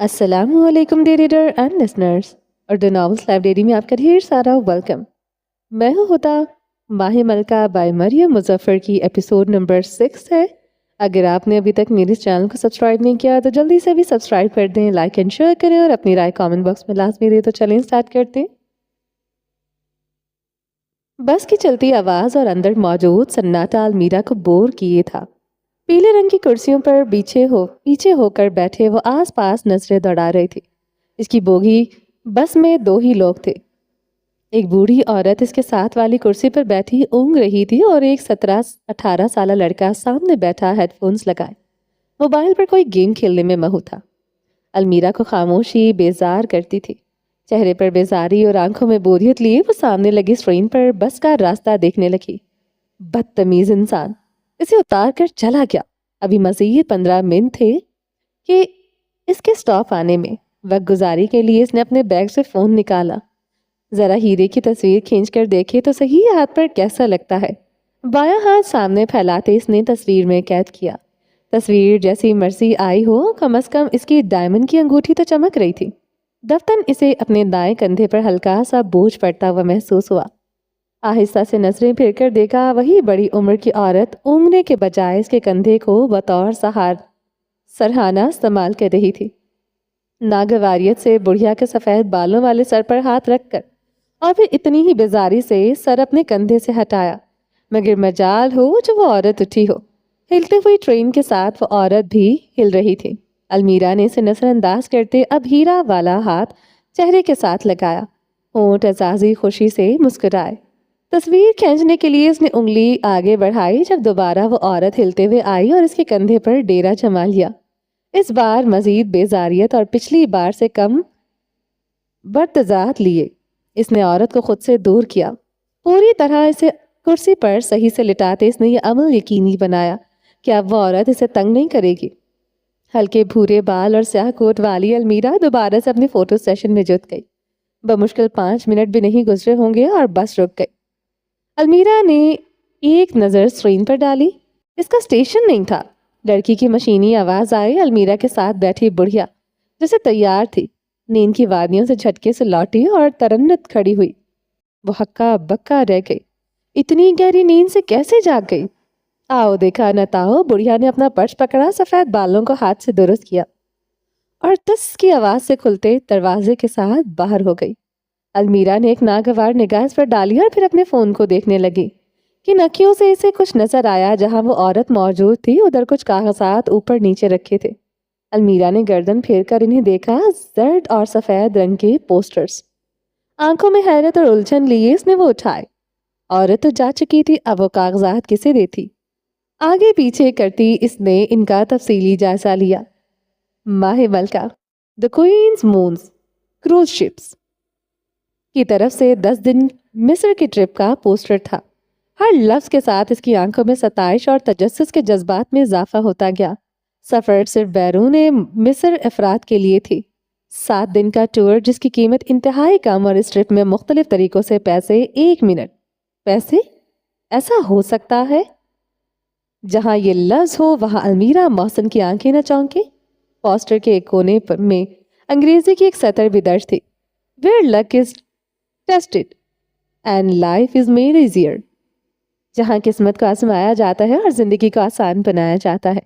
السلام علیکم day reader and listeners, Urdu novels library میں آپ کا ڈھیر سارا ویلکم۔ میں ہوں ہوتا ماہ ملکہ بائی مریم مظفر کی ایپیسوڈ نمبر 6 ہے۔ اگر آپ نے ابھی تک میرے چینل کو سبسکرائب نہیں کیا تو جلدی سے بھی سبسکرائب کر دیں، لائک اینڈ شیئر کریں اور اپنی رائے کامنٹ باکس میں لازمی دیں۔ تو چلیں سٹارٹ کرتے ہیں۔ بس کی چلتی آواز اور اندر موجود سناٹا المیرا کو بور کیے تھا۔ پیلے رنگ کی کرسیوں پر پیچھے ہو کر بیٹھے وہ آس پاس نظریں دوڑا رہے تھے۔ اس کی بوگی بس میں 2 ہی لوگ تھے۔ ایک بوڑھی عورت اس کے ساتھ والی کرسی پر بیٹھی اونگ رہی تھی اور ایک 17-18 سالہ لڑکا سامنے بیٹھا ہیڈ فونز لگائے موبائل پر کوئی گیم کھیلنے میں مہو تھا۔ المیرا کو خاموشی بیزار کرتی تھی۔ چہرے پر بیزاری اور آنکھوں میں بوریت لیے وہ سامنے لگی اسکرین پر بس کا راستہ دیکھنے لگی۔ بدتمیز انسان، اسے اتار کر چلا گیا۔ ابھی مزید 15 منٹ تھے کہ اس کے سٹاپ آنے میں۔ وقت گزاری کے لیے اس نے اپنے بیگ سے فون نکالا۔ ذرا ہیرے کی تصویر کھینچ کر دیکھے تو صحیح ہاتھ پر کیسا لگتا ہے۔ بایاں ہاتھ سامنے پھیلاتے اس نے تصویر میں قید کیا۔ تصویر جیسی مرضی آئی ہو، کم از کم اس کی ڈائمنڈ کی انگوٹھی تو چمک رہی تھی۔ دفتن اسے اپنے دائیں کندھے پر ہلکا سا بوجھ پڑتا ہوا محسوس ہوا۔ آہستہ سے نظریں پھر کر دیکھا، وہی بڑی عمر کی عورت اونگنے کے بجائے اس کے کندھے کو بطور سرہانہ استعمال کر رہی تھی۔ ناگواریت سے بڑھیا کے سفید بالوں والے سر پر ہاتھ رکھ کر اور پھر اتنی ہی بیزاری سے سر اپنے کندھے سے ہٹایا، مگر مجال ہو جو وہ عورت اٹھی ہو۔ ہلتے ہوئی ٹرین کے ساتھ وہ عورت بھی ہل رہی تھی۔ المیرا نے اسے نظر انداز کرتے اب ہیرا والا ہاتھ چہرے کے ساتھ لگایا۔ ہونٹ اعزازی خوشی سے مسکرائے۔ تصویر کھینچنے کے لیے اس نے انگلی آگے بڑھائی جب دوبارہ وہ عورت ہلتے ہوئے آئی اور اس کے کندھے پر ڈیرا جما لیا۔ اس بار مزید بیزاریت اور پچھلی بار سے کم برتضات لیے اس نے عورت کو خود سے دور کیا۔ پوری طرح اسے کرسی پر صحیح سے لٹاتے اس نے یہ عمل یقینی بنایا کہ اب وہ عورت اسے تنگ نہیں کرے گی۔ ہلکے بھورے بال اور سیاہ کوٹ والی المیرا دوبارہ سے اپنے فوٹو سیشن میں جت گئی۔ بمشکل 5 منٹ بھی نہیں گزرے ہوں گے اور بس رک گئی۔ المیرا نے ایک نظر اسکرین پر ڈالی۔ اس کا اسٹیشن نہیں تھا۔ لڑکی کی مشینی آواز آئی۔ المیرا کے ساتھ بیٹھی بڑھیا جیسے تیار تھی، نیند کی وادیوں سے جھٹکے سے لوٹی اور ترنت کھڑی ہوئی۔ وہ ہکا بکا رہ گئی۔ اتنی گہری نیند سے کیسے جاگ گئی؟ آؤ دیکھا نہ تاؤ، بڑھیا نے اپنا پرس پکڑا، سفید بالوں کو ہاتھ سے درست کیا اور تس کی آواز سے کھلتے دروازے کے ساتھ باہر ہو گئی۔ المیرا نے ایک ناگوار نگاہ اس پر ڈالی اور پھر اپنے فون کو دیکھنے لگی کہ نکیوں سے اسے کچھ نظر آیا۔ جہاں وہ عورت موجود تھی ادھر کچھ کاغذات اوپر نیچے رکھے تھے۔ المیرا نے گردن پھیر کر انہیں دیکھا، زرد اور سفید رنگ کے پوسٹرز۔ آنکھوں میں حیرت اور الجھن لیے اس نے وہ اٹھائے۔ عورت تو جا چکی تھی، اب وہ کاغذات کسے دیتی؟ آگے پیچھے کرتی اس نے ان کا تفصیلی جائزہ لیا۔ ماہ ملکہ، دی کوئینز مونز کروز شپس کی طرف سے 10 دن مصر کی ٹرپ کا پوسٹر تھا۔ ہر لفظ کے ساتھ اس کی آنکھوں میں ستائش اور تجسس کے جذبات میں اضافہ ہوتا گیا۔ سفر صرف بیرون مصر افراد کے لیے تھی۔ 7 دن کا ٹور جس کی قیمت انتہائی کم اور اس ٹرپ میں مختلف طریقوں سے پیسے 1 منٹ۔ پیسے؟ ایسا ہو سکتا ہے؟ جہاں یہ لفظ ہو وہاں المیرا محسن کی آنکھیں نہ چونکے۔ پوسٹر کے ایک کونے میں انگریزی کی ایک سطر بھی درج تھی۔ Where luck is tested and life is made easier، جہاں قسمت کو آزمایا جاتا ہے اور زندگی کو آسان بنایا جاتا ہے۔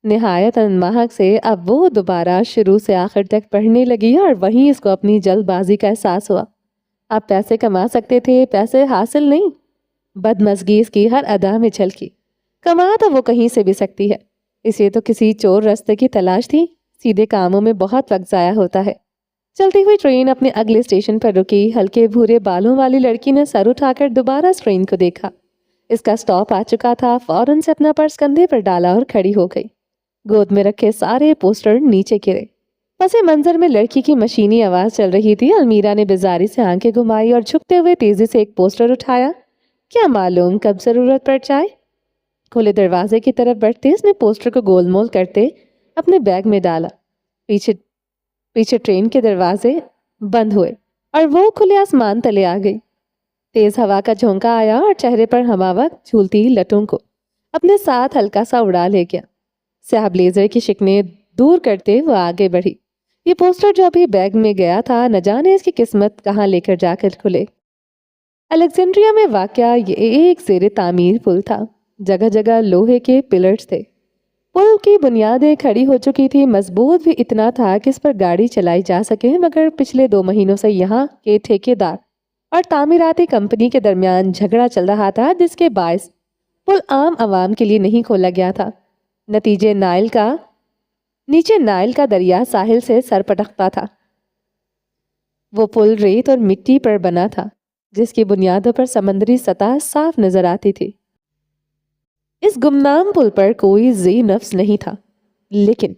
نہایت انماحق سے اب وہ دوبارہ شروع سے آخر تک پڑھنے لگی اور وہیں اس کو اپنی جلد بازی کا احساس ہوا۔ آپ پیسے کما سکتے تھے، پیسے حاصل نہیں۔ بدمزگی اس کی ہر ادا میں جھلکی۔ کما تو وہ کہیں سے بھی سکتی ہے، اسے تو کسی چور راستے کی تلاش تھی۔ سیدھے کاموں میں بہت وقت ضائع ہوتا ہے۔ چلتی ہوئی ٹرین اپنے اگلے اسٹیشن پر رکی۔ ہلکے بھورے بالوں والی لڑکی نے سر اٹھا کر دوبارہ اسکرین کو دیکھا۔ اس کا سٹاپ آ چکا تھا۔ فوراً سے اپنا پرس کندھے پر ڈالا اور کھڑی ہو گئی۔ گود میں رکھے سارے پوسٹر نیچے گرے۔ پس منظر میں لڑکی کی مشینی آواز چل رہی تھی۔ المیرا نے بیزاری سے آنکھیں گھمائی اور جھکتے ہوئے تیزی سے ایک پوسٹر اٹھایا۔ کیا معلوم کب ضرورت پڑ جائے۔ کھلے دروازے کی طرف بڑھتے اس نے پوسٹر کو گول مول کرتے اپنے بیگ میں ڈالا۔ پیچھے ٹرین کے دروازے بند ہوئے اور وہ کھلے آسمان تلے آ گئی۔ تیز ہوا کا جھونکا آیا اور چہرے پر ہماوقت جھولتی لٹوں کو اپنے ساتھ ہلکا سا اڑا لے گیا۔ سیاہ بلیزر کی شکنیں دور کرتے وہ آگے بڑھی۔ یہ پوسٹر جو ابھی بیگ میں گیا تھا نہ جانے اس کی قسمت کہاں لے کر جا کر کھلے۔ الیگزینڈریا میں واقع یہ ایک زیر تعمیر پل تھا۔ جگہ جگہ لوہے کے پلرز تھے۔ پل کی بنیادیں کھڑی ہو چکی تھی، مضبوط بھی اتنا تھا کہ اس پر گاڑی چلائی جا سکے، مگر پچھلے 2 مہینوں سے یہاں کے ٹھیکیدار اور تعمیراتی کمپنی کے درمیان جھگڑا چل رہا تھا، جس کے باعث پل عام عوام کے لیے نہیں کھولا گیا تھا۔ نیچے نائل کا دریا ساحل سے سر پٹکتا تھا۔ وہ پل ریت اور مٹی پر بنا تھا، جس کی بنیادوں پر سمندری سطح صاف نظر آتی تھی۔ اس گمنام پل پر کوئی ذی نفس نہیں تھا، لیکن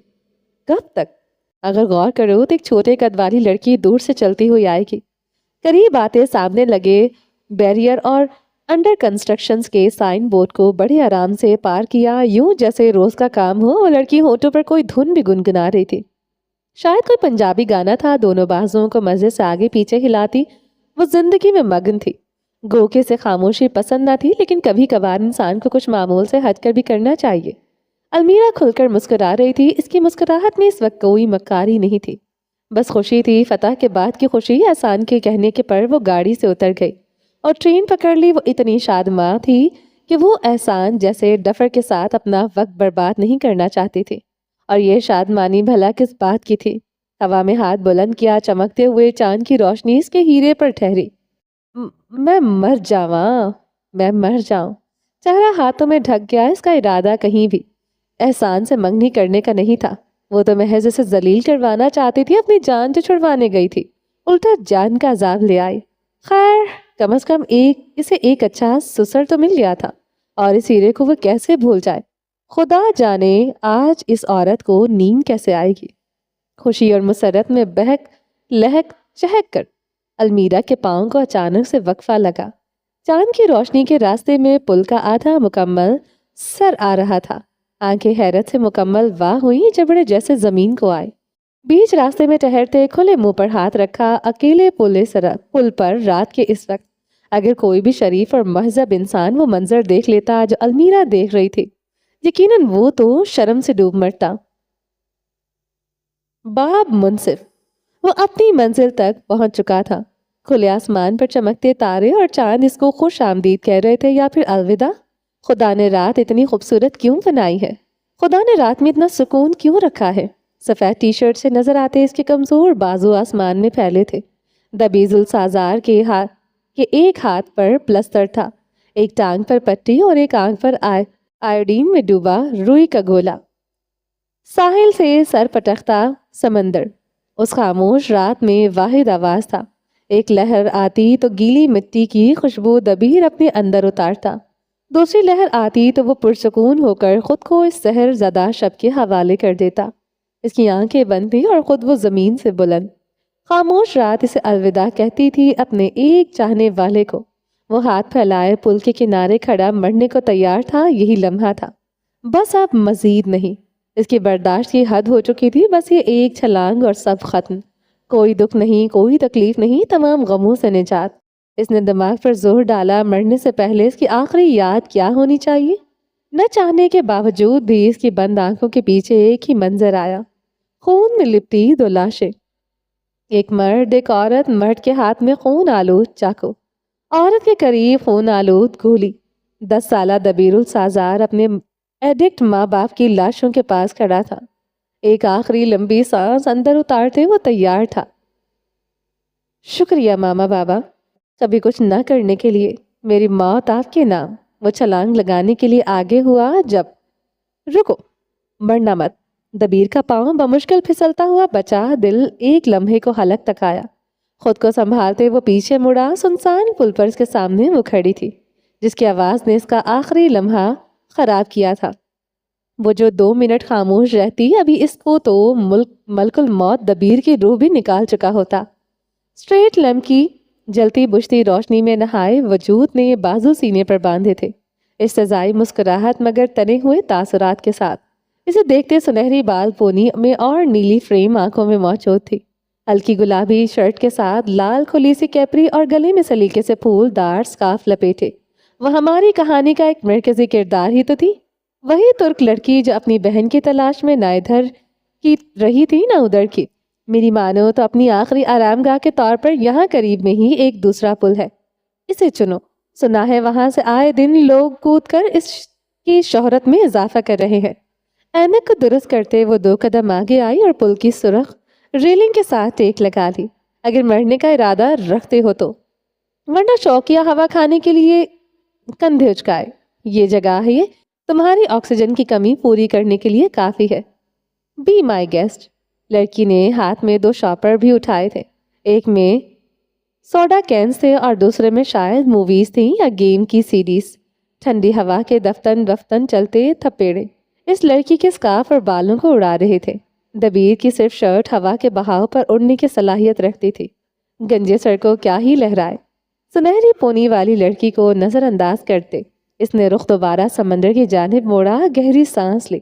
کب تک؟ اگر غور کرو تو ایک چھوٹے قد والی لڑکی دور سے چلتی ہوئی آئے گی۔ قریب آتے سامنے لگے بیریئر اور انڈر کنسٹرکشنز کے سائن بورڈ کو بڑے آرام سے پار کیا، یوں جیسے روز کا کام ہو۔ وہ لڑکی ہونٹوں پر کوئی دھن بھی گنگنا رہی تھی، شاید کوئی پنجابی گانا تھا۔ دونوں بازوؤں کو مزے سے آگے پیچھے ہلاتی وہ زندگی میں مگن تھی۔ گو کہ اسے خاموشی پسند نہ تھی، لیکن کبھی کبھار انسان کو کچھ معمول سے ہٹ کر بھی کرنا چاہیے۔ المیرا کھل کر مسکرا رہی تھی۔ اس کی مسکراہٹ میں اس وقت کوئی مکاری نہیں تھی، بس خوشی تھی، فتح کے بعد کی خوشی۔ احسان کے کہنے کے پر وہ گاڑی سے اتر گئی اور ٹرین پکڑ لی۔ وہ اتنی شادماں تھی کہ وہ احسان جیسے ڈفر کے ساتھ اپنا وقت برباد نہیں کرنا چاہتی تھی۔ اور یہ شادمانی بھلا کس بات کی تھی؟ ہوا میں ہاتھ بلند کیا، چمکتے ہوئے چاند کی روشنی اس کے ہیرے پر ٹھہری۔ میں مر جاؤں۔ چہرہ ہاتھوں میں ڈھک گیا۔ اس کا ارادہ کہیں بھی احسان سے منگنی کرنے کا نہیں تھا، وہ تو محض اسے ذلیل کروانا چاہتی تھی۔ اپنی جان جو چھڑوانے گئی تھی، الٹا جان کا عذاب لے آئی۔ خیر، کم از کم اسے ایک اچھا سسر تو مل گیا تھا، اور اس ہیرے کو وہ کیسے بھول جائے۔ خدا جانے آج اس عورت کو نیند کیسے آئے گی۔ خوشی اور مسرت میں بہک لہک چہک کر المیرا کے پاؤں کو اچانک سے وقفہ لگا۔ چاند کی روشنی کے راستے میں پل کا آدھا مکمل سر آ رہا تھا۔ آنکھیں حیرت سے مکمل واہ ہوئی، جبڑے جیسے زمین کو آئے۔ بیچ راستے میں ٹہرتے کھلے منہ پر ہاتھ رکھا، اکیلے پل پر رات کے اس وقت اگر کوئی بھی شریف اور مہذب انسان وہ منظر دیکھ لیتا جو المیرا دیکھ رہی تھی، یقیناً وہ تو شرم سے ڈوب مرتا۔ باب منصف وہ اپنی منزل تک پہنچ چکا تھا۔ کھلے آسمان پر چمکتے تارے اور چاند اس کو خوش آمدید کہہ رہے تھے، یا پھر الوداع۔ خدا نے رات اتنی خوبصورت کیوں بنائی ہے؟ خدا نے رات میں اتنا سکون کیوں رکھا ہے؟ سفید ٹی شرٹ سے نظر آتے اس کے کمزور بازو آسمان میں پھیلے تھے۔ دبیز السازار کے ایک ہاتھ پر پلستر تھا، ایک ٹانگ پر پٹی اور ایک آنکھ پر آیوڈین میں ڈوبا روئی کا گولا۔ ساحل سے سر پٹکتا سمندر اس خاموش رات میں واحد آواز تھا۔ ایک لہر آتی تو گیلی مٹی کی خوشبو دبیر اپنے اندر اتارتا، دوسری لہر آتی تو وہ پرسکون ہو کر خود کو اس سحر زدہ شب کے حوالے کر دیتا۔ اس کی آنکھیں بند تھیں اور خود وہ زمین سے بلند۔ خاموش رات اسے الوداع کہتی تھی، اپنے ایک چاہنے والے کو۔ وہ ہاتھ پھیلائے پل کے کنارے کھڑا مرنے کو تیار تھا۔ یہی لمحہ تھا، بس اب مزید نہیں۔ اس کی برداشت کی حد ہو چکی تھی، بس یہ ایک چھلانگ اور سب ختم۔ کوئی دکھ نہیں، کوئی تکلیف نہیں، تمام غموں سے نجات۔ اس نے دماغ پر زور ڈالا، مرنے سے پہلے اس کی آخری یاد کیا ہونی چاہیے؟ نہ چاہنے کے باوجود بھی اس کی بند آنکھوں کے پیچھے ایک ہی منظر آیا، خون میں لپٹی 2 لاشیں، ایک مرد، ایک عورت۔ مرد کے ہاتھ میں خون آلود چاقو، عورت کے قریب خون آلود گولی۔ 10 سالہ دبیر السازار اپنے ایڈکٹ ماں باپ کی لاشوں کے پاس کھڑا تھا، ایک آخری لمبی سانس اندر اتارتے وہ تیار تھا۔ شکریہ ماما بابا، کبھی کچھ نہ کرنے کے لیے، میری موت آپ کے نام۔ وہ چھلانگ لگانے کے لیے آگے ہوا جب رکو، مرنا مت۔ دبیر کا پاؤں بمشکل پھسلتا ہوا بچا، دل ایک لمحے کو حلق تک آیا۔ خود کو سنبھالتے وہ پیچھے مڑا، سنسان پل پر اس کے سامنے وہ کھڑی تھی جس کی آواز نے اس کا آخری لمحہ خراب کیا تھا۔ وہ جو 2 منٹ خاموش رہتی، ابھی اس کو تو ملک الموت دبیر کی روح بھی نکال چکا ہوتا۔ اسٹریٹ لیمپ کی جلتی بجھتی روشنی میں نہائے وجود نے یہ بازو سینے پر باندھے تھے، استضائی مسکراہٹ مگر تنے ہوئے تاثرات کے ساتھ۔ اسے دیکھتے سنہری بال پونی میں اور نیلی فریم آنکھوں میں موجود تھی، ہلکی گلابی شرٹ کے ساتھ لال کھلی سی کیپری اور گلے میں سلیقے سے پھول دار سکارف لپیٹے۔ وہ ہماری کہانی کا ایک مرکزی کردار ہی تو تھی، وہی ترک لڑکی جو اپنی بہن کی تلاش میں نہ ادھر کی رہی تھی نہ ادھر کی، میری مانو تو اپنی آخری آرام گاہ کے طور پر یہاں قریب میں ہی ایک دوسرا پل ہے، اسے چنو۔ سنا ہے وہاں سے آئے دن لوگ کود کر اس کی شہرت میں اضافہ کر رہے ہیں۔ اینک کو درست کرتے وہ 2 قدم آگے آئی اور پل کی سرخ ریلنگ کے ساتھ ٹیک لگا لی۔ اگر مرنے کا ارادہ رکھتے ہو تو، ورنہ شوقیہ ہوا کھانے کے لیے کندھے اچکائے۔ یہ جگہ ہے، یہ تمہاری آکسیجن کی کمی پوری کرنے کے لیے کافی ہے۔ Be my guest. لڑکی نے ہاتھ میں 2 شاپر بھی اٹھائے تھے، ایک میں سوڈا کینز تھے اور دوسرے میں شاید موویز تھیں یا گیم کی سیڈیز۔ ٹھنڈی ہوا کے دفتن چلتے تھپیڑے اس لڑکی کے سکارف اور بالوں کو اڑا رہے تھے۔ دبیر کی صرف شرٹ ہوا کے بہاؤ پر اڑنے کی صلاحیت رکھتی تھی، گنجے سر کو کیا ہی لہرائے۔ سنہری پونی والی لڑکی کو نظر انداز کرتے اس نے رخ دوبارہ سمندر کی جانب موڑا، گہری سانس لی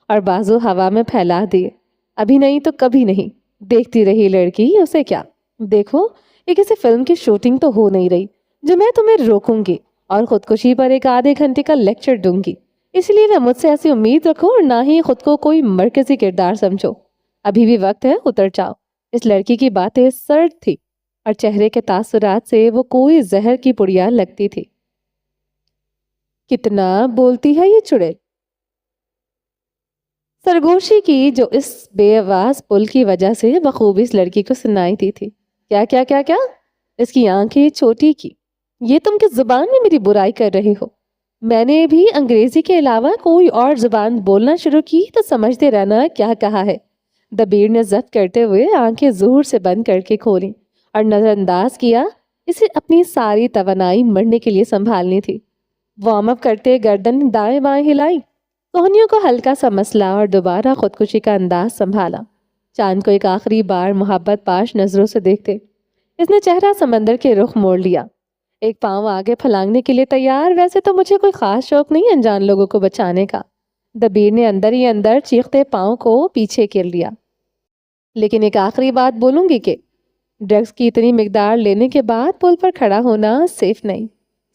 اور بازو ہوا میں پھیلا دیے۔ ابھی نہیں تو کبھی نہیں، دیکھتی رہی لڑکی۔ اسے کیا؟ دیکھو، یہ کسی فلم کی شوٹنگ تو ہو نہیں رہی جو میں تمہیں روکوں گی اور خودکشی پر ایک آدھے گھنٹے کا لیکچر دوں گی۔ اس لیے نہ مجھ سے ایسی امید رکھو اور نہ ہی خود کو کوئی مرکزی کردار سمجھو۔ ابھی بھی وقت ہے، اتر جاؤ۔ اس لڑکی کی باتیں سرد تھی اور چہرے کے تاثرات سے وہ کوئی زہر کی پڑیا لگتی تھی۔ کتنا بولتی ہے یہ چڑیل، سرگوشی کی جو اس بے آواز پل کی وجہ سے بخوبی اس لڑکی کو سنائی دی تھی۔ کیا کیا کیا کیا؟ اس کی آنکھیں چھوٹی کی۔ یہ تم کس زبان میں میری برائی کر رہے ہو؟ میں نے بھی انگریزی کے علاوہ کوئی اور زبان بولنا شروع کی تو سمجھتے رہنا کیا کہا ہے۔ دبیر نے ضبط کرتے ہوئے آنکھیں زور سے بند کر کے کھولیں اور نظر انداز کیا۔ اسے اپنی ساری توانائی مرنے کے لیے سنبھالنی تھی۔ وارم اپ کرتے گردن دائیں بائیں ہلائی، کوہنیوں کو ہلکا سا مسئلہ اور دوبارہ خودکشی کا انداز سنبھالا۔ چاند کو ایک آخری بار محبت پاش نظروں سے دیکھتے اس نے چہرہ سمندر کے رخ موڑ لیا، ایک پاؤں آگے پھلانگنے کے لیے تیار۔ ویسے تو مجھے کوئی خاص شوق نہیں انجان لوگوں کو بچانے کا۔ دبیر نے اندر ہی اندر چیختے پاؤں کو پیچھے کر لیا۔ لیکن ایک آخری بات بولوں گی کہ ڈرگز کی اتنی مقدار لینے کے بعد پل پر کھڑا ہونا سیف نہیں۔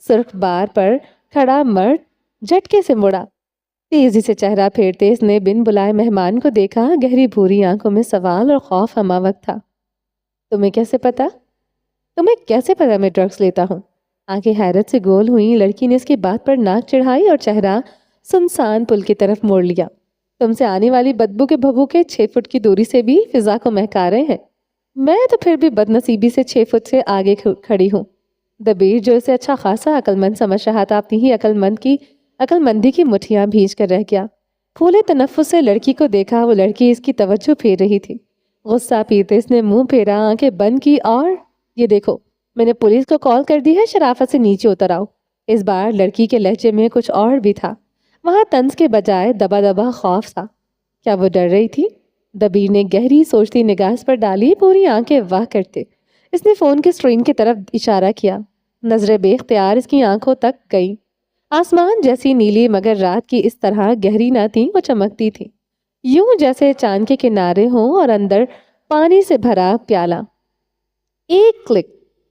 سرخ بار پر کھڑا مرد جھٹکے سے مڑا، تیزی سے چہرہ پھیرتے اس نے بن بلائے مہمان کو دیکھا۔ گہری بھوری آنکھوں میں سوال اور خوف ہمہ وقت تھا۔ تمہیں کیسے پتا میں ڈرگز لیتا ہوں؟ آنکھیں حیرت سے گول ہوئیں۔ لڑکی نے اس کی بات پر ناک چڑھائی اور چہرہ سنسان پل کی طرف موڑ لیا۔ تم سے آنے والی بدبو کے بھبو کے 6 فٹ کی دوری سے بھی فضا کو مہکا رہے ہیں۔ میں تو پھر بھی بد نصیبی سے 6 فٹ سے آگے کھڑی ہوں۔ دبیر جو اسے اچھا خاصا عقل مند سمجھ رہا تھا، اپنی ہی عقل مندی کی مٹھیاں بھیج کر رہ گیا۔ پھولے تنفس سے لڑکی کو دیکھا، وہ لڑکی اس کی توجہ پھیر رہی تھی۔ غصہ پیتے اس نے منہ پھیرا، آنکھیں بند کی اور یہ دیکھو، میں نے پولیس کو کال کر دی ہے، شرافت سے نیچے اتر آؤ۔ اس بار لڑکی کے لہجے میں کچھ اور بھی تھا، وہاں طنز کے بجائے دبا دبا خوف تھا۔ کیا وہ ڈر رہی تھی؟ دبیر نے گہری سوچتی نگاہ پر ڈالی، پوری آنکھیں واہ کرتے اس نے فون کے اسکرین کی طرف اشارہ کیا۔ نظریں بے اختیار اس کی آنکھوں تک گئیں۔ آسمان جیسی نیلی مگر رات کی اس طرح گہری نہ تھی، وہ چمکتی تھی، یوں جیسے چاند کے کنارے ہوں اور اندر پانی سے بھرا پیالہ۔ ایک کلک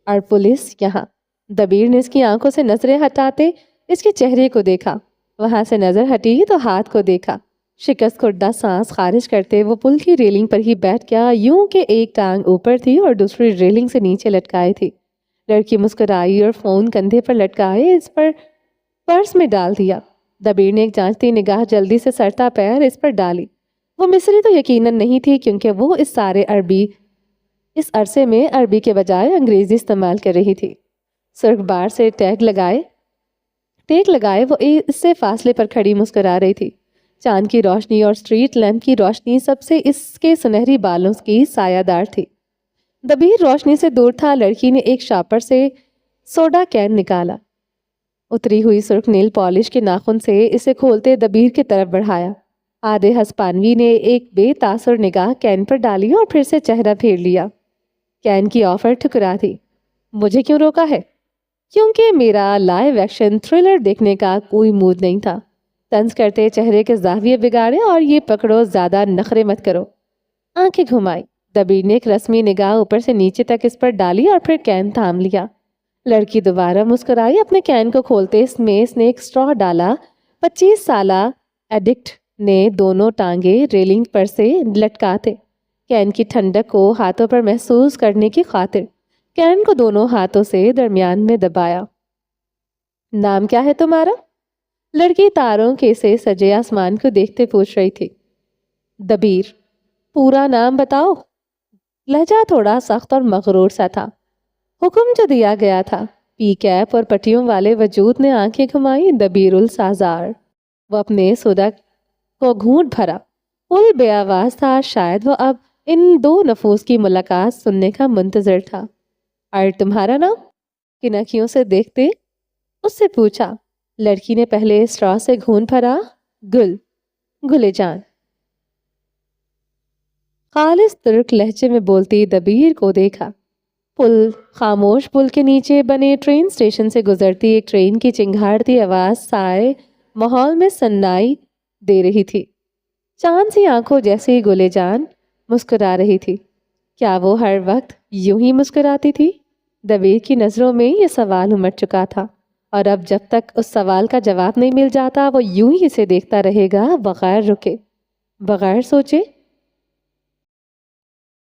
اور پولیس یہاں۔ دبیر نے اس کی آنکھوں سے نظریں ہٹاتے اس کے چہرے کو دیکھا، وہاں سے نظر ہٹی تو ہاتھ کو دیکھا۔ شکست خوردہ سانس خارج کرتے وہ پل کی ریلنگ پر ہی بیٹھ گیا، یوں کہ ایک ٹانگ اوپر تھی اور دوسری ریلنگ سے نیچے لٹکائی تھی۔ لڑکی مسکرائی اور فون کندھے پر لٹکائے اس پر پرس میں ڈال دیا۔ دبیر نے ایک جانچتی نگاہ جلدی سے سرتا پیر اس پر ڈالی۔ وہ مصری تو یقیناً نہیں تھی، کیونکہ وہ اس عرصے میں عربی کے بجائے انگریزی استعمال کر رہی تھی۔ سرخ بار سے ٹیک لگائے وہ اس سے فاصلے پر کھڑی مسکرا رہی تھی۔ چاند کی روشنی اور اسٹریٹ لیمپ کی روشنی سب سے اس کے سنہری بالوں کی سایہ دار تھی۔ دبیر روشنی سے دور تھا۔ لڑکی نے ایک شاپر سے سوڈا کین نکالا، اتری ہوئی سرخ نیل پالش کے ناخن سے اسے کھولتے دبیر کی طرف بڑھایا۔ آدھے ہسپانوی نے ایک بے تاثر نگاہ کین پر ڈالی اور پھر سے چہرہ پھیر لیا۔ کین کی آفر ٹھکرا دی۔ مجھے کیوں روکا ہے؟ کیونکہ میرا لائیو ایکشن تھرلر دیکھنے کا کوئی موڈ نہیں تھا۔ طنز کرتے چہرے کے زاویے بگاڑے اور یہ پکڑو، زیادہ نخرے مت کرو۔ آنکھیں گھمائی، دبیر نے ایک رسمی نگاہ اوپر سے نیچے تک اس پر ڈالی اور پھر کین تھام لیا۔ لڑکی دوبارہ مسکرائی۔ اپنے کین کو کھولتے اس نے ایک سٹرا ڈالا۔ 25 سالہ ایڈکٹ نے دونوں ٹانگیں ریلنگ پر سے لٹکاتے کین کی ٹھنڈک کو ہاتھوں پر محسوس کرنے کی خاطر کین کو دونوں ہاتھوں سے درمیان میں دبایا۔ نام کیا ہے تمہارا؟ لڑکی تاروں کے سے سجے آسمان کو دیکھتے پوچھ رہی تھی۔ دبیر۔ پورا نام بتاؤ۔ لہجہ تھوڑا سخت اور مغرور سا تھا۔ حکم جو دیا گیا تھا۔ پی کیپ اور پٹیوں والے وجود نے آنکھیں گھمائی۔ دبیر السازار۔ وہ اپنے صدق کو گھونٹ بھرا۔ پل بے آواز تھا، شاید وہ اب ان دو نفوس کی ملاقات سننے کا منتظر تھا۔ اور تمہارا نام؟ کنکھیوں سے دیکھتے اس سے پوچھا۔ لڑکی نے پہلے اسٹرا سے گھونٹ بھرا۔ گل، گلے جان۔ خالص ترک لہجے میں بولتی دبیر کو دیکھا۔ پل، خاموش پل کے نیچے بنے ٹرین اسٹیشن سے گزرتی ایک ٹرین کی چنگھاڑتی آواز سائے ماحول میں سنائی دے رہی تھی۔ چاند سی آنکھوں جیسی گلے جان مسکرا رہی تھی۔ کیا وہ ہر وقت یوں ہی مسکراتی تھی؟ دبیر کی نظروں میں یہ سوال امٹ چکا تھا، اور اب جب تک اس سوال کا جواب نہیں مل جاتا وہ یوں ہی اسے دیکھتا رہے گا، بغیر رکے، بغیر سوچے۔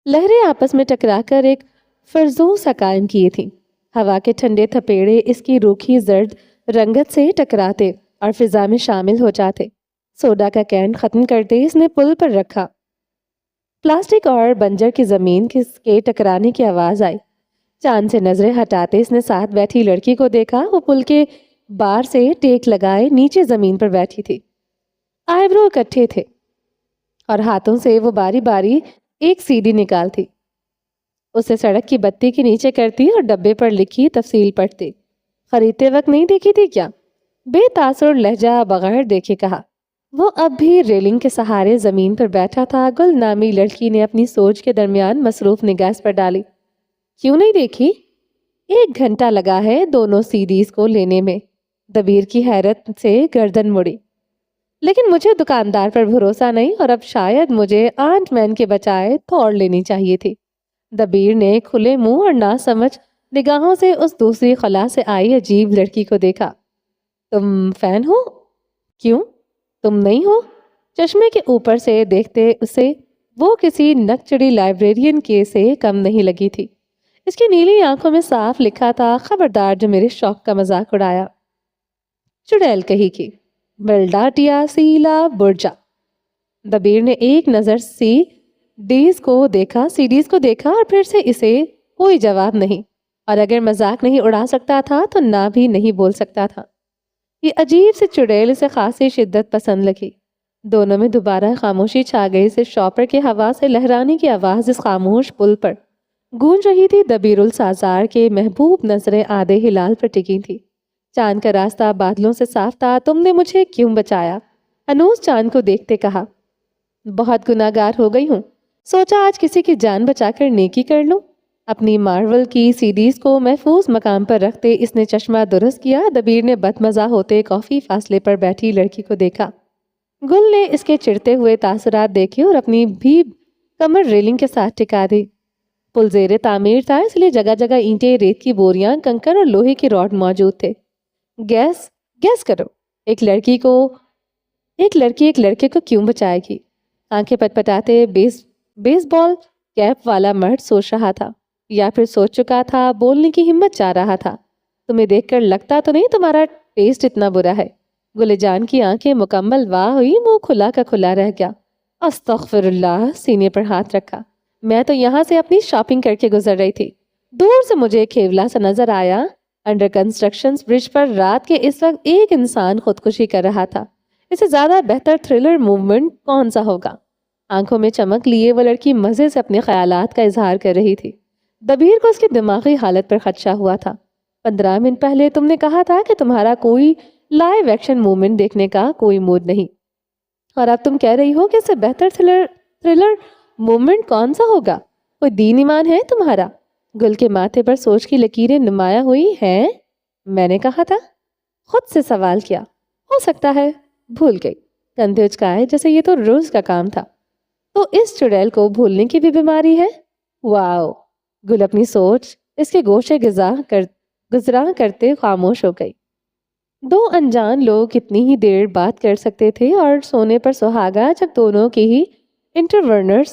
لہریں آپس میں ٹکرا کر ایک فرزوں سا قائم کیے تھیں۔ ہوا کے ٹھنڈے تھپیڑے اس کی روکھی زرد رنگت سے ٹکراتے اور فضا میں شامل ہو جاتے۔ سوڈا کا کین ختم کرتے اس نے پل پر رکھا۔ پلاسٹک اور بنجر کی زمین کے ٹکرانے کی آواز آئی۔ چاند سے نظریں ہٹاتے اس نے ساتھ بیٹھی لڑکی کو دیکھا۔ وہ پل کے بار سے ٹیک لگائے نیچے زمین پر بیٹھی تھی۔ آئی برو اکٹھے تھے اور ہاتھوں سے وہ باری باری ایک سیڑھی نکالتی، اسے سڑک کی بتی کے نیچے کرتی اور ڈبے پر لکھی تفصیل پڑھتی۔ خریدتے وقت نہیں دیکھی تھی کیا؟ بے تاثر لہجہ بغیر دیکھے کہا۔ وہ اب بھی ریلنگ کے سہارے زمین پر بیٹھا تھا۔ گل نامی لڑکی نے اپنی سوچ کے درمیان مصروف نگاہ پر ڈالی۔ کیوں نہیں دیکھی؟ 1 گھنٹہ لگا ہے دونوں سیڈیز کو لینے میں۔ دبیر کی حیرت سے گردن مڑی۔ لیکن مجھے دکاندار پر بھروسہ نہیں، اور اب شاید مجھے آنٹ مین کے بجائے تھوڑ لینی چاہیے تھی۔ دبیر نے کھلے منہ اور نہ سمجھ نگاہوں سے اس دوسری خلا سے آئی عجیب لڑکی کو دیکھا۔ تم فین ہو؟ کیوں؟ تم نہیں ہو؟ چشمے کے اوپر سے دیکھتے اسے وہ کسی نک چڑی لائبریرین کے سے کم نہیں لگی تھی۔ اس کی نیلی آنکھوں میں صاف لکھا تھا، خبردار جو میرے شوق کا مذاق اڑایا۔ چڑیل کہی کی بلڈاٹیا سیلا برجا۔ دبیر نے ایک نظر سیڈیز کو دیکھا اور پھر سے اسے کوئی جواب نہیں، اور اگر مذاق نہیں اڑا سکتا تھا تو نہ بھی نہیں بول سکتا تھا۔ یہ عجیب سے چڑیل اسے خاصی شدت پسند لگی۔ دونوں میں دوبارہ خاموشی چھا گئی۔ سے شاپر کے ہوا سے لہرانے کی آواز اس خاموش پل پر گونج رہی تھی۔ دبیر السازار کے محبوب نظریں آدھے ہلال پر ٹکی تھی۔ چاند کا راستہ بادلوں سے صاف تھا۔ تم نے مجھے کیوں بچایا؟ انوس چاند کو دیکھتے کہا۔ بہت گناہگار ہو گئی ہوں، سوچا آج کسی کی جان بچا کر نیکی کر لوں۔ اپنی مارول کی سیڈیز کو محفوظ مقام پر رکھتے اس نے چشمہ درست کیا۔ دبیر نے بدمزہ ہوتے کافی فاصلے پر بیٹھی لڑکی کو دیکھا۔ گل نے اس کے چڑھتے ہوئے تاثرات دیکھے اور اپنی بھی کمر ریلنگ کے ساتھ ٹکا دی۔ پل زیر تعمیر تھا، اس لیے جگہ جگہ اینٹیں، ریت کی بوریاں، کنکر اور لوہے کے راڈ موجود تھے۔ گیس کرو، ایک لڑکی ایک لڑکے کو کیوں بچائے گی؟ آنکھیں پٹپٹاتے بیس بال کیپ والا مرد سوچ رہا تھا، یا پھر سوچ چکا تھا، بولنے کی ہمت چاہ رہا تھا۔ تمہیں دیکھ کر لگتا تو نہیں تمہارا ٹیسٹ اتنا برا ہے؟ گلے جان کی آنکھیں مکمل واہ ہوئی، منہ کھلا کا کھلا رہ گیا۔ استغفر اللہ، سینے پر ہاتھ رکھا۔ میں تو یہاں سے اپنی شاپنگ کر کے گزر رہی تھی، دور سے مجھے ایک کھیولا سا نظر آیا۔ انڈر کنسٹرکشن برج پر رات کے اس وقت ایک انسان خودکشی کر رہا تھا۔ اسے زیادہ بہتر تھرلر موومنٹ کون سا ہوگا؟ آنکھوں میں چمک لیے وہ لڑکی مزے سے اپنے خیالات کا اظہار کر رہی تھی۔ دبیر کو اس کی دماغی حالت پر خدشہ ہوا تھا۔ 15 منٹ پہلے تم نے کہا تھا کہ تمہارا کوئی لائیو ایکشن موومنٹ دیکھنے کا کوئی موڈ نہیں، اور اب تم کہہ رہی ہو کہ اس سے بہتر تھرلر موومنٹ کون سا ہوگا؟ کوئی دین ایمان ہے تمہارا؟ گل کے ماتھے پر سوچ کی لکیریں نمایاں ہوئی ہیں۔ میں نے کہا تھا، خود سے سوال کیا۔ ہو سکتا ہے بھول گئی، کندھے اچکائے جیسے یہ تو روز کا کام تھا۔ تو اس چڑیل کو بھولنے کی بھی بیماری ہے؟ واو! گل اپنی سوچ اس کے گوشے گزراں کرتے خاموش ہو گئی۔ 2 انجان لوگ کتنی ہی دیر بات کر سکتے تھے، اور سونے پر سہاگا جب دونوں کی ہی انٹرورنرز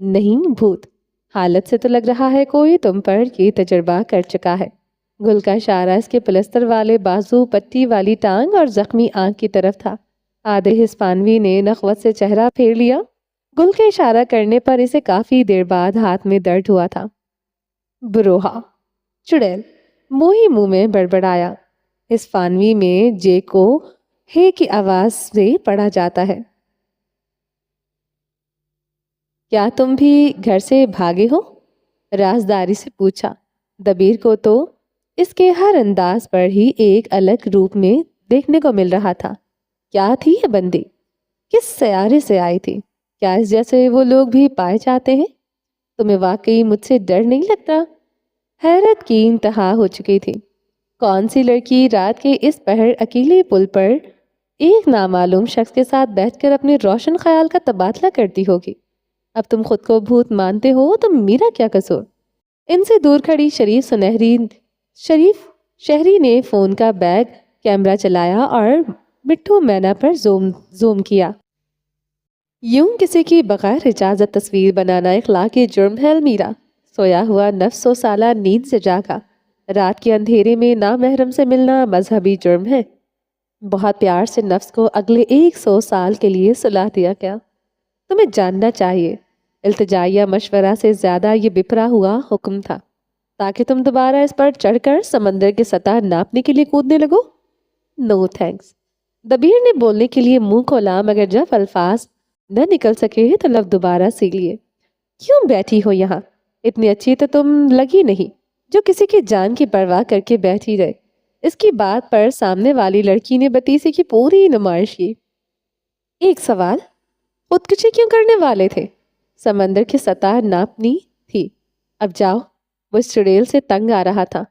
نہیں بھوت، حالت سے تو لگ رہا ہے کوئی تم پر یہ تجربہ کر چکا ہے۔ گل کا اشارہ اس کے پلستر والے بازو، پٹی والی ٹانگ اور زخمی آنکھ کی طرف تھا۔ آدھے ہسپانوی نے نخوت سے چہرہ پھیر لیا۔ گل کے اشارہ کرنے پر اسے کافی دیر بعد ہاتھ میں درد ہوا تھا۔ بروہا، چڑیل، موہی منہ میں بڑبڑایا۔ ہسپانوی میں جے کو ہے کی آواز سے پڑھا جاتا ہے۔ کیا تم بھی گھر سے بھاگے ہو؟ رازداری سے پوچھا۔ دبیر کو تو اس کے ہر انداز پر ہی ایک الگ روپ میں دیکھنے کو مل رہا تھا۔ کیا تھی یہ بندی؟ کس سیارے سے آئی تھی؟ کیا اس جیسے وہ لوگ بھی پائے جاتے ہیں؟ تمہیں واقعی مجھ سے ڈر نہیں لگتا؟ حیرت کی انتہا ہو چکی تھی۔ کون سی لڑکی رات کے اس پہر اکیلے پل پر ایک نامعلوم شخص کے ساتھ بیٹھ کر اپنے روشن خیال کا تبادلہ کرتی ہوگی؟ اب تم خود کو بھوت مانتے ہو تو میرا کیا قصور؟ ان سے دور کھڑی شریف شہری نے فون کا بیگ کیمرہ چلایا اور مٹھو مینا پر زوم کیا۔ یوں کسی کی بغیر اجازت تصویر بنانا اخلاقی جرم ہے المیرا۔ سویا ہوا نفس 100 سالہ نیند سے جاگا۔ رات کے اندھیرے میں نامحرم سے ملنا مذہبی جرم ہے۔ بہت پیار سے نفس کو اگلے 100 سال کے لیے سلا دیا گیا۔ تمہیں جاننا چاہیے، التجائیہ مشورہ سے زیادہ یہ بپرا ہوا حکم تھا، تاکہ تم دوبارہ اس پر چڑھ کر سمندر کی سطح ناپنے کے لیے کودنے لگو۔ نو تھینکس۔ دبیر نے بولنے کے لیے منہ کھولا، مگر جب الفاظ نہ نکل سکے تو لب دوبارہ سی لیے۔ کیوں بیٹھی ہو یہاں؟ اتنی اچھی تو تم لگی نہیں جو کسی کی جان کی پرواہ کر کے بیٹھی رہے۔ اس کی بات پر سامنے والی لڑکی نے بتیسی کی پوری نمائش کی۔ ایک سوال، خودکشی کیوں کرنے والے تھے؟ سمندر کی سطح ناپنی تھی۔ اب جاؤ۔ وہ اس چڑیل سے تنگ آ رہا تھا۔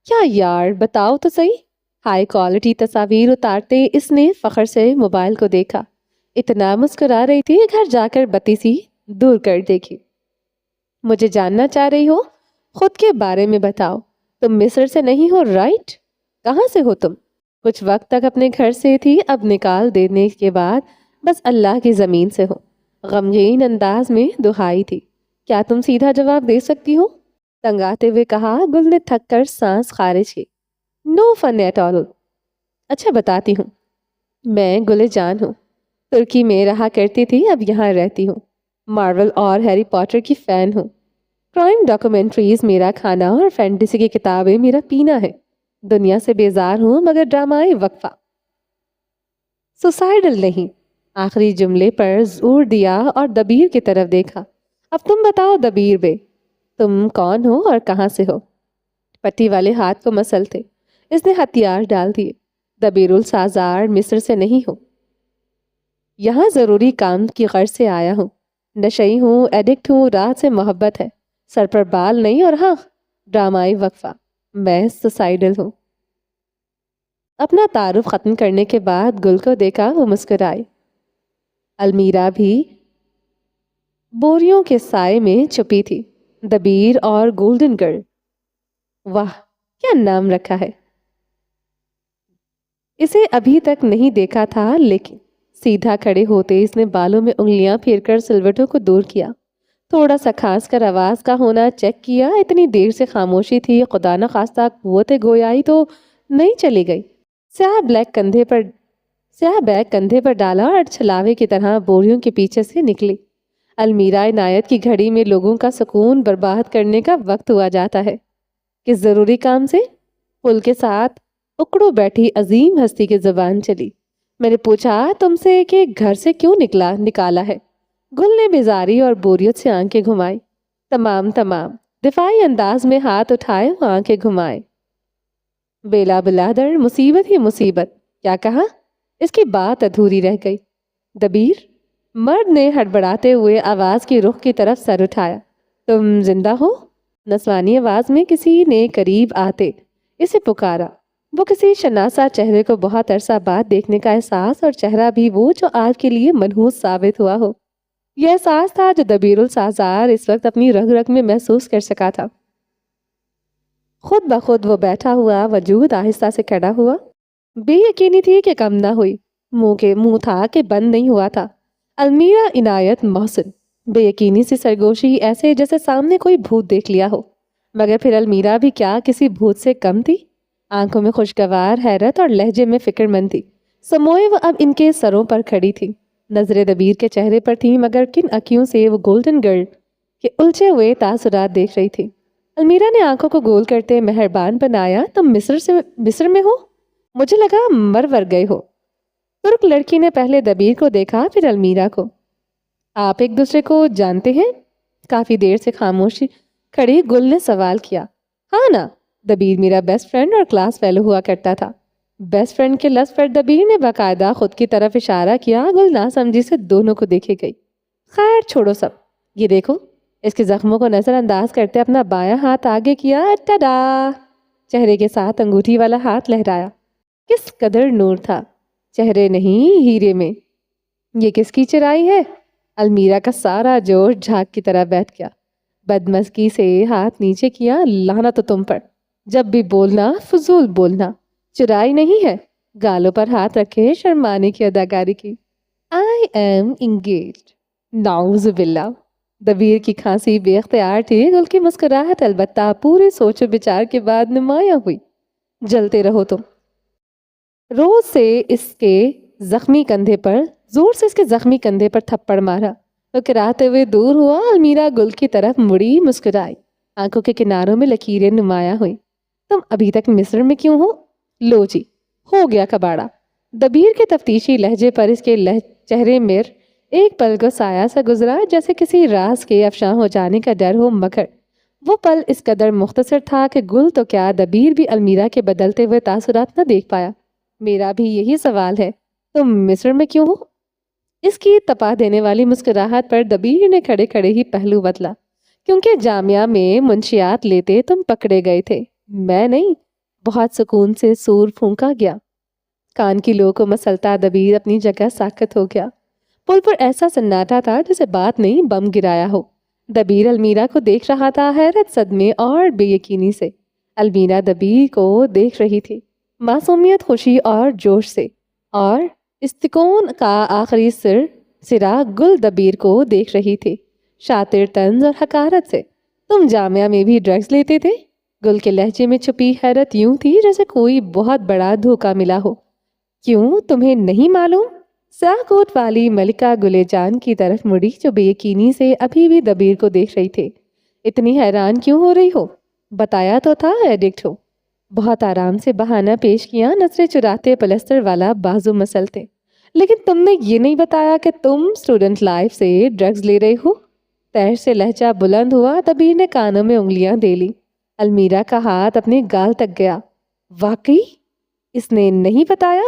کیا یار، بتاؤ تو صحیح۔ ہائی کوالٹی تصاویر اتارتے اس نے فخر سے موبائل کو دیکھا۔ اتنا مسکرا رہی تھی، گھر جا کر بتیسی دور کر دیکھی۔ مجھے جاننا چاہ رہی ہو؟ خود کے بارے میں بتاؤ۔ تم مصر سے نہیں ہو، رائٹ؟ کہاں سے ہو تم؟ کچھ وقت تک اپنے گھر سے تھی، اب نکال دینے کے بعد بس اللہ کی زمین سے ہو۔ غمگین انداز میں دہائی تھی۔ کیا تم سیدھا جواب دے سکتی ہو؟ تنگاتے ہوئے کہا۔ گل نے تھک کر سانس خارج کی۔ نو فن ایٹ آل۔ اچھا بتاتی ہوں، میں گل جان ہوں، ترکی میں رہا کرتی تھی، اب یہاں رہتی ہوں۔ مارول اور ہیری پوٹر کی فین ہوں۔ کرائم ڈاکومنٹریز میرا کھانا اور فینٹیسی کی کتابیں میرا پینا ہے۔ دنیا سے بیزار ہوں، مگر ڈرامائی وقفہ سوسائڈل نہیں۔ آخری جملے پر زور دیا اور دبیر کی طرف دیکھا۔ اب تم بتاؤ دبیر بے، تم کون ہو اور کہاں سے ہو؟ پٹی والے ہاتھ کو مسلتے اس نے ہتھیار ڈال دیے۔ دبیر السازار، مصر سے نہیں ہوں، یہاں ضروری کام کی غرض سے آیا ہوں۔ نشئی ہوں، ایڈکٹ ہوں، رات سے محبت ہے، سر پر بال نہیں، اور ہاں، ڈرامائی وقفہ، میں سوسائڈل ہوں۔ اپنا تعارف ختم کرنے کے بعد گل کو دیکھا، وہ مسکرائی۔ المیرا بھی بوریوں کے سائے میں چھپی تھی۔ دبیر اور گولڈن گرل، واہ کیا نام رکھا ہے۔ اسے ابھی تک نہیں دیکھا تھا، لیکن سیدھا کھڑے ہوتے اس نے بالوں میں انگلیاں پھیر کر سلوٹوں کو دور کیا۔ تھوڑا سا کھانس کر آواز کا ہونا چیک کیا۔ اتنی دیر سے خاموشی تھی، خدا نہ خواستہ قوت گویائی تو نہیں چلی گئی۔ سیاہ بیگ کندھے پر ڈالا اور چھلاوے کی طرح بوریوں کے پیچھے سے نکلی۔ المیرا عنایت کی گھڑی میں لوگوں کا سکون برباد کرنے کا وقت ہوا جاتا ہے۔ کس ضروری کام سے؟ پل کے ساتھ اکڑو بیٹھی عظیم ہستی کی زبان چلی۔ میں نے پوچھا تم سے کہ گھر سے کیوں نکالا ہے؟ گل نے بیزاری اور بوریت سے آنکھیں گھمائی۔ تمام دفاعی انداز میں ہاتھ اٹھائے وہ آنکھیں گھمائے۔ بیلا بلادر، مصیبت ہی مصیبت۔ کیا کہا؟ اس کی بات ادھوری رہ گئی۔ دبیر، مرد نے ہڑبڑاتے ہوئے آواز کی رخ کی طرف سر اٹھایا۔ تم زندہ ہو؟ نسوانی آواز میں کسی نے قریب آتے اسے پکارا۔ وہ کسی شناسا چہرے کو بہت عرصہ بعد دیکھنے کا احساس، اور چہرہ بھی وہ جو آج کے لیے منحوس ثابت ہوا ہو۔ یہ احساس تھا جو دبیر السازار اس وقت اپنی رگ رگ میں محسوس کر سکا تھا۔ خود بخود وہ بیٹھا ہوا وجود آہستہ سے کھڑا ہوا۔ بے یقینی تھی کہ کم نہ ہوئی، منہ تھا کہ بند نہیں ہوا تھا۔ المیرا عنایت محسن، بے یقینی سی سرگوشی، ایسے جیسے سامنے کوئی بھوت دیکھ لیا ہو، مگر پھر المیرا بھی کیا کسی بھوت سے کم تھی؟ آنکھوں میں خوشگوار حیرت اور لہجے میں فکر مند تھی۔ سموئے وہ اب ان کے سروں پر کھڑی تھی، نظریں دبیر کے چہرے پر تھیں، مگر کن اکیوں سے وہ گولڈن گرل کے الجھے ہوئے تاثرات دیکھ رہی تھی۔ المیرا نے آنکھوں کو گول کرتے مہربان بنایا، تم مصر میں ہو؟ مجھے لگا مرور گئے ہو۔ ترک لڑکی نے پہلے دبیر کو دیکھا، پھر المیرا کو۔ آپ ایک دوسرے کو جانتے ہیں؟ کافی دیر سے خاموشی کھڑی گل نے سوال کیا۔ ہاں نا، دبیر میرا بیسٹ فرینڈ اور کلاس فیلو ہوا کرتا تھا۔ بیسٹ فرینڈ کے لفظ پر دبیر نے باقاعدہ خود کی طرف اشارہ کیا۔ گل ناسمجھی سے دونوں کو دیکھے گئی۔ خیر چھوڑو سب، یہ دیکھو۔ اس کے زخموں کو نظر انداز کرتے اپنا بایاں ہاتھ آگے کیا۔ ٹڈا! چہرے کے ساتھ انگوٹھی والا ہاتھ لہرایا۔ کس قدر نور تھا چہرے نہیں ہیرے میں۔ یہ کس کی چرائی ہے؟ المیرا کا سارا جوش جھاگ کی طرح بیٹھ گیا۔ بدمزگی سے ہاتھ نیچے کیا۔ لعنت تو تم پر، جب بھی بولنا فضول بولنا۔ چرائی نہیں ہے۔ گالوں پر ہاتھ رکھے شرمانے کی اداکاری کی۔ I am engaged. نعوذ باللہ۔ دبیر کی کھانسی بے اختیار تھی، گل کی مسکراہٹ البتہ پورے سوچ و بچار کے بعد نمایاں ہوئی۔ جلتے رہو تم۔ زور سے اس کے زخمی کندھے پر تھپڑ مارا۔ وہ کراتے ہوئے دور ہوا۔ المیرا گل کی طرف مڑی، مسکرائی، آنکھوں کے کناروں میں لکیریں نمایاں ہوئی۔ تم ابھی تک مصر میں کیوں ہو؟ لو جی، ہو گیا کباڑا۔ دبیر کے تفتیشی لہجے پر اس کے چہرے میں ایک پل کو سایہ سا گزرا، جیسے کسی راز کے افشاں ہو جانے کا ڈر ہو، مگر وہ پل اس قدر مختصر تھا کہ گل تو کیا دبیر بھی المیرا کے بدلتے ہوئے تاثرات نہ دیکھ پایا۔ میرا بھی یہی سوال ہے، تم مصر میں کیوں ہو؟ اس کی تپا دینے والی مسکراہٹ پر دبیر نے کھڑے کھڑے ہی پہلو بدلا۔ کیونکہ جامعہ میں منشیات لیتے تم پکڑے گئے تھے، میں نہیں۔ بہت سکون سے سور پھونکا گیا۔ کان کی لو کو مسلتا دبیر اپنی جگہ ساکت ہو گیا۔ پل پر ایسا سناٹا تھا جیسے بات نہیں بم گرایا ہو۔ دبیر المیرا کو دیکھ رہا تھا، حیرت، صدمے اور بے یقینی سے۔ المیرا دبیر کو دیکھ رہی تھی، معصومیت، خوشی اور جوش سے، اور استکون کا آخری سرا گل دبیر کو دیکھ رہی تھی، شاطر طنز اور حقارت سے۔ تم جامعہ میں بھی ڈرگز لیتے تھے؟ گل کے لہجے میں چھپی حیرت یوں تھی جیسے کوئی بہت بڑا دھوکہ ملا ہو۔ کیوں، تمہیں نہیں معلوم؟ سیاہ کوٹ والی ملکہ گلے جان کی طرف مڑی، جو بے یقینی سے ابھی بھی دبیر کو دیکھ رہی تھی۔ اتنی حیران کیوں ہو رہی ہو؟ بتایا تو تھا ایڈکٹ ہو۔ بہت آرام سے بہانہ پیش کیا، نظریں چراتے پلستر والا بازو مسلتے۔ لیکن تم نے یہ نہیں بتایا کہ تم اسٹوڈنٹ لائف سے ڈرگز لے رہے ہو۔ تیر سے لہجہ بلند ہوا۔ دبیر نے کانوں میں انگلیاں دے لی۔ المیرا کا ہاتھ اپنے گال تک گیا۔ واقعی اس نے نہیں بتایا؟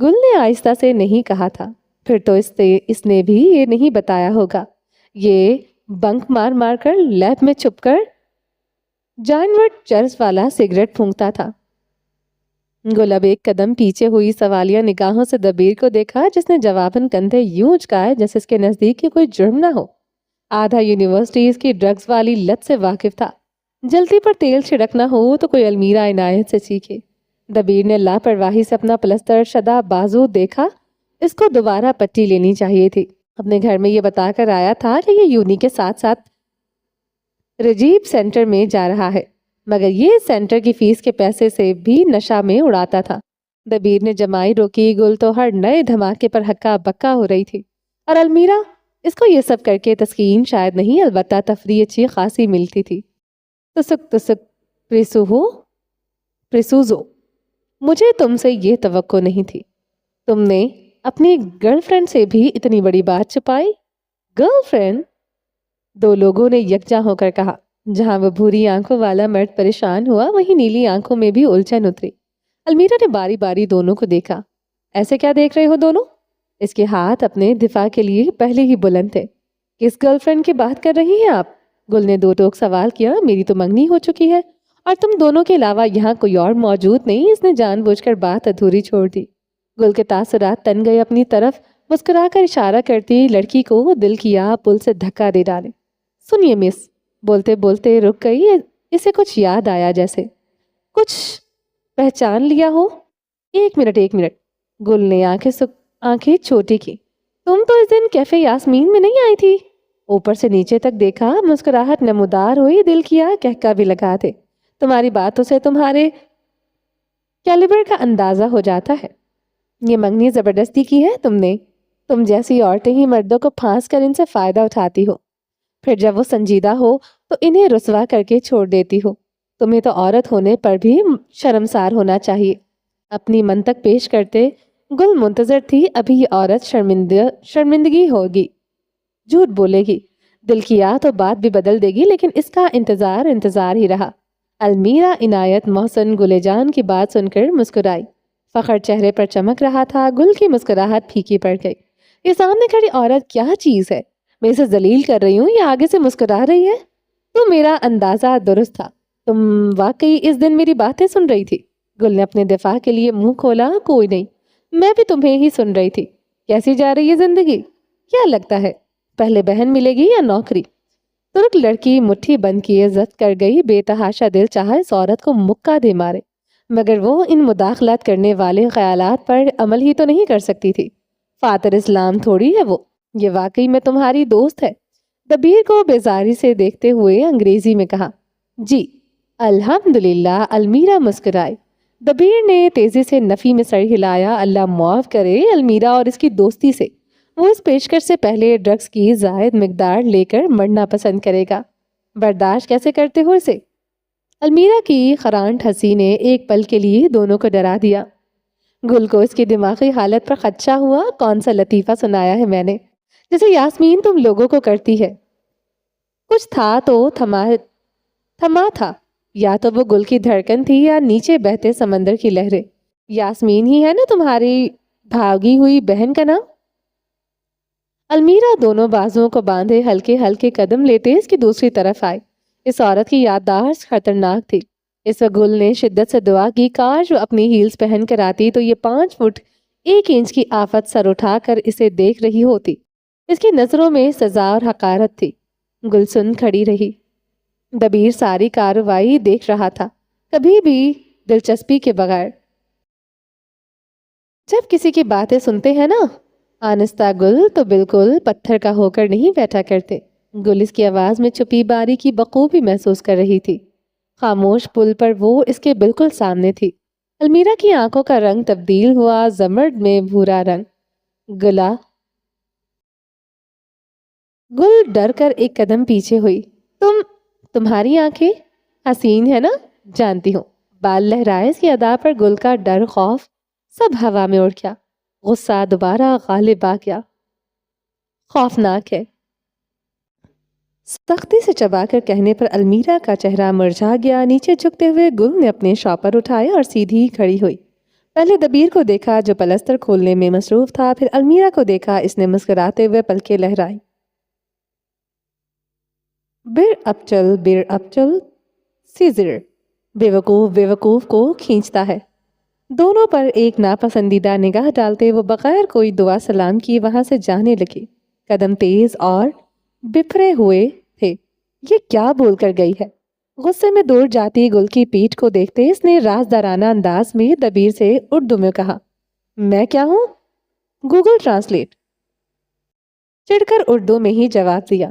گل نے آہستہ سے نہیں کہا تھا۔ پھر تو اس نے بھی یہ نہیں بتایا ہوگا۔ یہ بنک مار مار کر لیب میں چھپ کر جانور چرس والا سگریٹ پھونکتا تھا۔ گل اب ایک قدم پیچھے ہوئی، سوالیہ نگاہوں سے دبیر کو دیکھا، جس نے جواباً کندھے یوں اچکائے جیسے اس کے نزدیک کی کوئی جرم نہ ہو۔ آدھا یونیورسٹی اس کی ڈرگز والی لت سے واقف تھا۔ جلدی پر تیل چھڑکنا ہو تو کوئی المیرا عنایت سے سیکھے۔ دبیر نے لاپرواہی سے اپنا پلستر شدہ بازو دیکھا۔ اس کو دوبارہ پٹی لینی چاہیے تھی۔ اپنے گھر میں یہ بتا کر آیا تھا کہ یہ یونی کے ساتھ ساتھ رجیب سینٹر میں جا رہا ہے، مگر یہ سینٹر کی فیس کے پیسے سے بھی نشہ میں اڑاتا تھا۔ دبیر نے جمائی روکی۔ گل تو ہر نئے دھماکے پر ہکا بکا ہو رہی تھی، اور المیرا، اس کو یہ سب کر کے تسکین شاید نہیں، البتہ تفریح اچھی خاصی ملتی تھی۔ تسک پریسوزو، مجھے تم سے یہ توقع نہیں تھی۔ تم نے اپنی گرل فرینڈ سے بھی اتنی بڑی بات چھپائی؟ Girl friend? دو لوگوں نے یکجا ہو کر کہا۔ جہاں وہ بھوری آنکھوں والا مرد پریشان ہوا، وہیں نیلی آنکھوں میں بھی الجھن اتری۔ المیرا نے باری باری دونوں کو دیکھا۔ ایسے کیا دیکھ رہے ہو دونوں؟ اس کے ہاتھ اپنے دفاع کے لیے پہلے ہی بلند تھے۔ کس گرل فرینڈ کی بات کر رہی ہیں آپ؟ گل نے دو ٹوک سوال کیا۔ میری تو منگنی ہو چکی ہے، اور تم دونوں کے علاوہ یہاں کوئی اور موجود نہیں۔ اس نے جان بوجھ کر بات ادھوری چھوڑ دی۔ گل کے تاثرات تن گئے اپنی طرف، مسکرا کر اشارہ کرتی لڑکی کو دل کیا پل سے دھکا دے ڈالے۔ سنیے مس، بولتے بولتے رک گئی۔ اسے کچھ یاد آیا، جیسے کچھ پہچان لیا ہو۔ ایک منٹ۔ گل نے آنکھیں چھوٹی کی۔ تم تو اس دن کیفے یاسمین میں نہیں آئی تھی؟ اوپر سے نیچے تک دیکھا، مسکراہٹ نمودار ہوئی، دل کیا کہکا بھی لگا دے۔ تمہاری باتوں سے تمہارے کیلیبر کا اندازہ ہو جاتا ہے۔ یہ منگنی زبردستی کی ہے تم نے؟ تم جیسی عورتیں ہی مردوں کو پھانس کر ان سے فائدہ اٹھاتی ہو، پھر جب وہ سنجیدہ ہو تو انہیں رسوا کر کے چھوڑ دیتی ہو۔ تمہیں تو عورت ہونے پر بھی شرمسار ہونا چاہیے۔ اپنی منطق پیش کرتے گل منتظر تھی، ابھی یہ عورت شرمندگی ہوگی، جھوٹ بولے گی، دل کیا تو بات بھی بدل دے گی، لیکن اس کا انتظار ہی رہا۔ المیرا عنایت محسن گل جان کی بات سن کر مسکرائی، فخر چہرے پر چمک رہا تھا۔ گل کی مسکراہٹ پھیکی پڑ گئی۔ یہ سامنے کھڑی عورت کیا چیز ہے؟ میں اسے ذلیل کر رہی ہوں یا آگے سے مسکرا رہی ہے؟ تو میرا اندازہ درست تھا، تم واقعی اس دن میری باتیں سن رہی تھی۔ گل نے اپنے دفاع کے لیے منہ کھولا، کوئی نہیں، میں بھی تمہیں ہی سن رہی تھی۔ کیسی جا رہی ہے زندگی؟ کیا لگتا ہے پہلے بہن ملے گی یا نوکری؟ ترک لڑکی مٹھی بند کیے زد کر گئی، بے تحاشا دل چاہا اس عورت کو مکہ دے مارے، مگر وہ ان مداخلت کرنے والے خیالات پر عمل ہی تو نہیں کر سکتی تھی۔ فاتر اسلام تھوڑی ہے وہ، یہ واقعی میں تمہاری دوست ہے۔ دبیر کو بیزاری سے دیکھتے ہوئے انگریزی میں کہا۔ جی الحمدللہ، المیرا مسکرائی۔ دبیر نے تیزی سے نفی میں سر ہلایا۔ اللہ معاف کرے، المیرا اور اس کی دوستی سے وہ اس پیشکش سے پہلے ڈرگز کی زائد مقدار لے کر مرنا پسند کرے گا۔ برداشت کیسے کرتے ہو اسے؟ المیرا کی خرانٹ ہنسی نے ایک پل کے لیے دونوں کو ڈرا دیا۔ گل کو اس کی دماغی حالت پر خدشہ ہوا۔ کون سا لطیفہ سنایا ہے میں نے، جیسے یاسمین تم لوگوں کو کرتی ہے؟ کچھ تھا تو تھما تھا، یا تو وہ گل کی دھڑکن تھی یا نیچے بہتے سمندر کی لہریں۔ یاسمین ہی ہے نا تمہاری بھاگی ہوئی بہن کا نام؟ المیرا دونوں بازوؤں کو باندھے ہلکے ہلکے قدم لیتے اس کی دوسری طرف آئے۔ اس عورت کی یادداشت خطرناک تھی۔ اس وقت گل نے شدت سے دعا کی، کاش وہ اپنی ہیلز پہن کر آتی تو یہ 5 فٹ 1 انچ کی آفت سر اٹھا کر اسے دیکھ رہی ہوتی۔ اس کی نظروں میں سزا اور حقارت تھی۔ گل سن کھڑی رہی۔ دبیر ساری کارروائی دیکھ رہا تھا، کبھی بھی دلچسپی کے بغیر۔ جب کسی کی باتیں سنتے ہیں نا آنستہ گل، تو بالکل پتھر کا ہو کر نہیں بیٹھا کرتے۔ گل اس کی آواز میں چھپی باری کی بخوبی محسوس کر رہی تھی۔ خاموش پل پر وہ اس کے بالکل سامنے تھی۔ المیرا کی آنکھوں کا رنگ تبدیل ہوا، زمرد میں بھورا رنگ۔ گل ڈر کر ایک قدم پیچھے ہوئی۔ تمہاری آنکھیں حسین ہے نا؟ جانتی ہوں۔ بال لہرائے اس کی ادا پر گل کا ڈر، خوف سب ہوا میں اڑ گیا۔ غصہ دوبارہ غالب آ گیا۔ خوفناک ہے، سختی سے چبا کر کہنے پر المیرا کا چہرہ مرجھا گیا۔ نیچے جھکتے ہوئے گل نے اپنے شاپر اٹھائے اور سیدھی کھڑی ہوئی۔ پہلے دبیر کو دیکھا جو پلستر کھولنے میں مصروف تھا، پھر المیرا کو دیکھا، اس نے مسکراتے ہوئے پلکیں لہرائی۔ بیر اب چل سیزر، بیوقوف کو کھینچتا ہے۔ دونوں پر ایک ناپسندیدہ نگاہ ڈالتے وہ بغیر کوئی دعا سلام کی وہاں سے جانے لگے۔ قدم تیز اور بپھرے ہوئے تھے۔ یہ کیا بول کر گئی ہے؟ غصے میں دوڑ جاتی گل کی پیٹھ کو دیکھتے اس نے رازدارانہ انداز میں دبیر سے اردو میں کہا، میں کیا ہوں؟ Google translate. چڑھ کر اردو میں ہی جواب دیا۔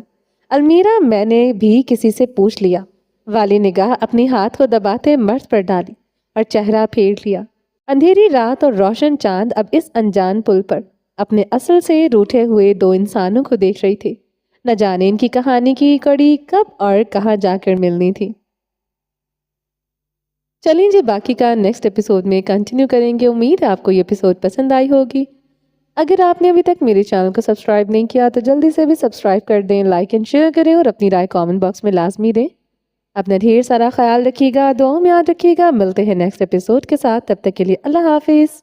المیرا، میں نے بھی کسی سے پوچھ لیا۔ والی نگاہ اپنی ہاتھ کو دباتے مرد پر ڈالی اور چہرہ پھیر لیا۔ اندھیری رات اور روشن چاند اب اس انجان پل پر اپنے اصل سے روٹھے ہوئے 2 انسانوں کو دیکھ رہی تھی۔ نہ جانے ان کی کہانی کی کڑی کب اور کہاں جا کر ملنی تھی۔ چلیں جی، باقی کا نیکسٹ ایپیسوڈ میں کنٹینیو کریں گے۔ امید ہے آپ کو یہ ایپیسوڈ پسند آئی ہوگی۔ اگر آپ نے ابھی تک میرے چینل کو سبسکرائب نہیں کیا تو جلدی سے بھی سبسکرائب کر دیں، لائک اینڈ شیئر کریں اور اپنی رائے کامنٹ باکس میں لازمی دیں۔ اپنا ڈھیر سارا خیال رکھیے گا، دعاؤں میں یاد رکھیے گا۔ ملتے ہیں نیکسٹ ایپیسوڈ کے ساتھ، تب تک کے لیے اللہ حافظ۔